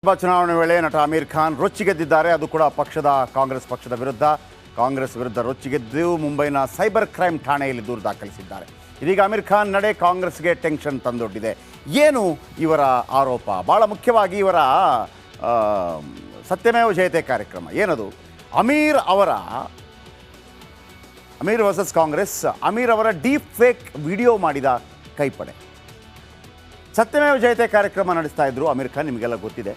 ಚುನಾವಣೆ ವೇಳೆ ನಟ ಅಮೀರ್ ಖಾನ್ ರೊಚ್ಚಿಗೆದ್ದಿದ್ದಾರೆ. ಅದು ಕೂಡ ಕಾಂಗ್ರೆಸ್ ಪಕ್ಷದ ವಿರುದ್ಧ. ಕಾಂಗ್ರೆಸ್ ವಿರುದ್ಧ ರೊಚ್ಚಿಗೆದ್ದು ಮುಂಬೈನ ಸೈಬರ್ ಕ್ರೈಮ್ ಠಾಣೆಯಲ್ಲಿ ದೂರು ದಾಖಲಿಸಿದ್ದಾರೆ. ಇದೀಗ ಅಮೀರ್ ಖಾನ್ ನಡೆ ಕಾಂಗ್ರೆಸ್ಗೆ ಟೆನ್ಷನ್ ತಂದೊಡ್ಡಿದೆ. ಏನು ಇವರ ಆರೋಪ? ಭಾಳ ಮುಖ್ಯವಾಗಿ ಇವರ ಸತ್ಯಮೇವ ಜಯತೆ ಕಾರ್ಯಕ್ರಮ ಏನದು? ಅಮೀರ್ ವರ್ಸಸ್ ಕಾಂಗ್ರೆಸ್. ಅಮೀರ್ ಅವರ ಡೀಪ್ ಫೇಕ್ ವಿಡಿಯೋ ಮಾಡಿದ ಕೈಪಡೆ. ಸತ್ಯಮೇವ ಜಯತೆ ಕಾರ್ಯಕ್ರಮ ನಡೆಸ್ತಾ ಇದ್ರು ಅಮೀರ್ ಖಾನ್, ನಿಮಗೆಲ್ಲ ಗೊತ್ತಿದೆ.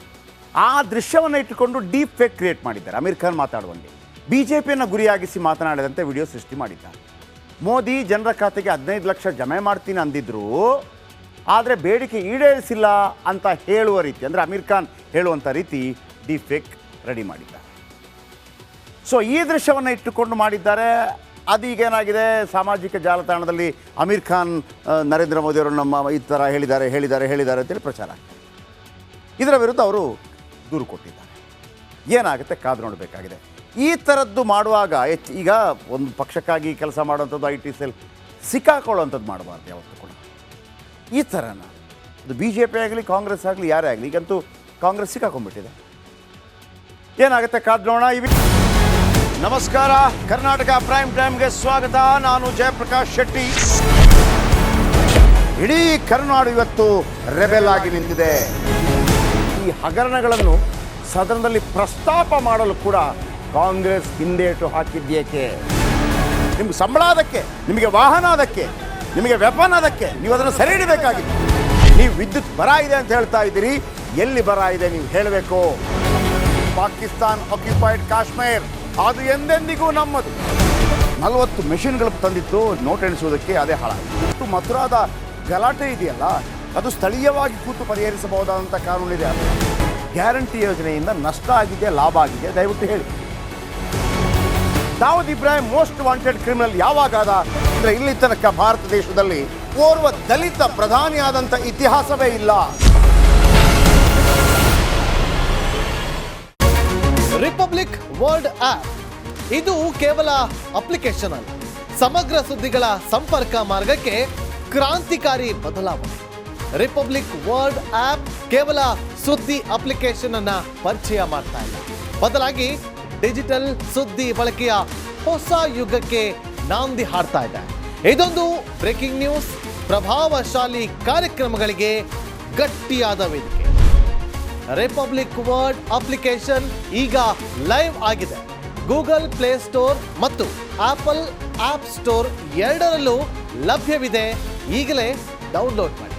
ಆ ದೃಶ್ಯವನ್ನು ಇಟ್ಟುಕೊಂಡು ಡೀಪ್ ಫೇಕ್ ಕ್ರಿಯೇಟ್ ಮಾಡಿದ್ದಾರೆ. ಅಮೀರ್ ಖಾನ್ ಮಾತಾಡುವಂಗೆ ಬಿಜೆಪಿಯನ್ನು ಗುರಿಯಾಗಿಸಿ ಮಾತನಾಡಿದಂತೆ ವಿಡಿಯೋ ಸೃಷ್ಟಿ ಮಾಡಿದ್ದಾರೆ. ಮೋದಿ ಜನರ ಖಾತೆಗೆ 15 ಲಕ್ಷ ಜಮೆ ಮಾಡ್ತೀನಿ ಅಂದಿದ್ರು, ಆದರೆ ಬೇಡಿಕೆ ಈಡೇರಿಸಿಲ್ಲ ಅಂತ ಹೇಳುವ ರೀತಿ, ಅಂದರೆ ಅಮೀರ್ ಖಾನ್ ಹೇಳುವಂಥ ರೀತಿ ಡೀಪ್ ಫೇಕ್ ರೆಡಿ ಮಾಡಿದ್ದಾರೆ. ಸೊ ಈ ದೃಶ್ಯವನ್ನು ಇಟ್ಟುಕೊಂಡು ಮಾಡಿದ್ದಾರೆ. ಅದೀಗೇನಾಗಿದೆ, ಸಾಮಾಜಿಕ ಜಾಲತಾಣದಲ್ಲಿ ಅಮೀರ್ ಖಾನ್ ನರೇಂದ್ರ ಮೋದಿಯವರು ನಮ್ಮ ಈ ಥರ ಹೇಳಿದ್ದಾರೆ ಅಂತೇಳಿ ಪ್ರಚಾರ ಆಗ್ತದೆ. ಇದರ ವಿರುದ್ಧ ಅವರು ದೂರು ಕೊಟ್ಟಿದ್ದಾರೆ. ಏನಾಗುತ್ತೆ ಕಾದು ನೋಡಬೇಕಾಗಿದೆ. ಈ ಥರದ್ದು ಮಾಡುವಾಗ ಈಗ ಒಂದು ಪಕ್ಷಕ್ಕಾಗಿ ಕೆಲಸ ಮಾಡುವಂಥದ್ದು, IT ಸೆಲ್ ಸಿಕ್ಕಾಕೊಳ್ಳುವಂಥದ್ದು ಮಾಡಬಾರ್ದು ಯಾವತ್ತೂ ಕೂಡ. ಈ ಥರನ ಅದು BJP ಆಗಲಿ ಕಾಂಗ್ರೆಸ್ ಆಗಲಿ ಯಾರೇ ಆಗಲಿ, ಈಗಂತೂ ಕಾಂಗ್ರೆಸ್ ಸಿಕ್ಕಾಕೊಂಡ್ಬಿಟ್ಟಿದೆ. ಏನಾಗುತ್ತೆ ಕಾದು ನೋಡೋಣ. ನಮಸ್ಕಾರ, ಕರ್ನಾಟಕ ಪ್ರೈಮ್ ಟೈಮ್ಗೆ ಸ್ವಾಗತ. ನಾನು ಜಯಪ್ರಕಾಶ್ ಶೆಟ್ಟಿ. ಇಡೀ ಕರ್ನಾಡು ಇವತ್ತು ರೆಬೆಲ್ ಆಗಿ ನಿಂತಿದೆ. ಈ ಹಗರಣಗಳನ್ನು ಸದನದಲ್ಲಿ ಪ್ರಸ್ತಾಪ ಮಾಡಲು ಕೂಡ ಕಾಂಗ್ರೆಸ್ ಹಿಂದೇಟು ಹಾಕಿದ್ದೇಕೆ? ನಿಮ್ಗೆ ಸಂಬಳ ಅದಕ್ಕೆ, ನಿಮಗೆ ವಾಹನ ಅದಕ್ಕೆ, ನಿಮಗೆ ವೆಪನ್ ಅದಕ್ಕೆ, ನೀವು ಅದನ್ನು ಸೆರೆ ಹಿಡಿಬೇಕಾಗಿತ್ತು. ನೀವು ವಿದ್ಯುತ್ ಬರ ಇದೆ ಅಂತ ಹೇಳ್ತಾ ಇದ್ದೀರಿ, ಎಲ್ಲಿ ಬರ ಇದೆ ನೀವು ಹೇಳಬೇಕು. ಪಾಕಿಸ್ತಾನ್ ಆಕ್ಯುಪೈಡ್ ಕಾಶ್ಮೀರ್ ಅದು ಎಂದೆಂದಿಗೂ ನಮ್ಮದು. 40 ಮೆಷಿನ್ಗಳು ತಂದಿತ್ತು ನೋಟ್ ಎಣಿಸುವುದಕ್ಕೆ, ಅದೇ ಹಾಳಾಯಿತು. ಮಥುರಾದ ಗಲಾಟೆ ಇದೆಯಲ್ಲ, ಅದು ಸ್ಥಳೀಯವಾಗಿ ಕೂತು ಪರಿಹರಿಸಬಹುದಾದಂಥ ಕಾನೂನಿದೆ. ಗ್ಯಾರಂಟಿ ಯೋಜನೆಯಿಂದ ನಷ್ಟ ಆಗಿದೆ, ಲಾಭ ಆಗಿದೆ, ದಯವಿಟ್ಟು ಹೇಳಿ. Dawood Ibrahim most wanted criminal ಯಾವಾಗಾದ ಅಂದರೆ ಇಲ್ಲಿ ತನಕ ಭಾರತ ದೇಶದಲ್ಲಿ ಓರ್ವ ದಲಿತ ಪ್ರಧಾನಿಯಾದಂಥ ಇತಿಹಾಸವೇ ಇಲ್ಲ. ರಿಪಬ್ಲಿಕ್ ವರ್ಲ್ಡ್ ಆಪ್ ಇದು ಕೇವಲ ಅಪ್ಲಿಕೇಶನ್ ಅಲ್ಲ, ಸಮಗ್ರ ಸುದ್ದಿಗಳ ಸಂಪರ್ಕ ಮಾರ್ಗಕ್ಕೆ ಕ್ರಾಂತಿಕಾರಿ ಬದಲಾವಣೆ. ರಿಪಬ್ಲಿಕ್ ವರ್ಲ್ಡ್ ಆಪ್ ಕೇವಲ ಸುದ್ದಿ ಅಪ್ಲಿಕೇಶನ್ ಅನ್ನ ಪರಿಚಯ ಮಾಡ್ತಾ ಇಲ್ಲ, ಬದಲಾಗಿ ಡಿಜಿಟಲ್ ಸುದ್ದಿ ಬಳಕೆಯ ಹೊಸ ಯುಗಕ್ಕೆ ನಾಂದಿ ಹಾಡ್ತಾ ಇದೆ. ಇದೊಂದು ಬ್ರೇಕಿಂಗ್ ನ್ಯೂಸ್, ಪ್ರಭಾವಶಾಲಿ ಕಾರ್ಯಕ್ರಮಗಳಿಗೆ ಗಟ್ಟಿಯಾದ ವೇದಿಕೆ. ರಿಪಬ್ಲಿಕ್ ವರ್ಲ್ಡ್ ಅಪ್ಲಿಕೇಶನ್ ಈಗ ಲೈವ್ ಆಗಿದೆ. ಗೂಗಲ್ ಪ್ಲೇ ಸ್ಟೋರ್ ಮತ್ತು ಆಪಲ್ ಆಪ್ ಸ್ಟೋರ್ ಎರಡರಲ್ಲೂ ಲಭ್ಯವಿದೆ. ಈಗಲೇ ಡೌನ್ಲೋಡ್ ಮಾಡಿ.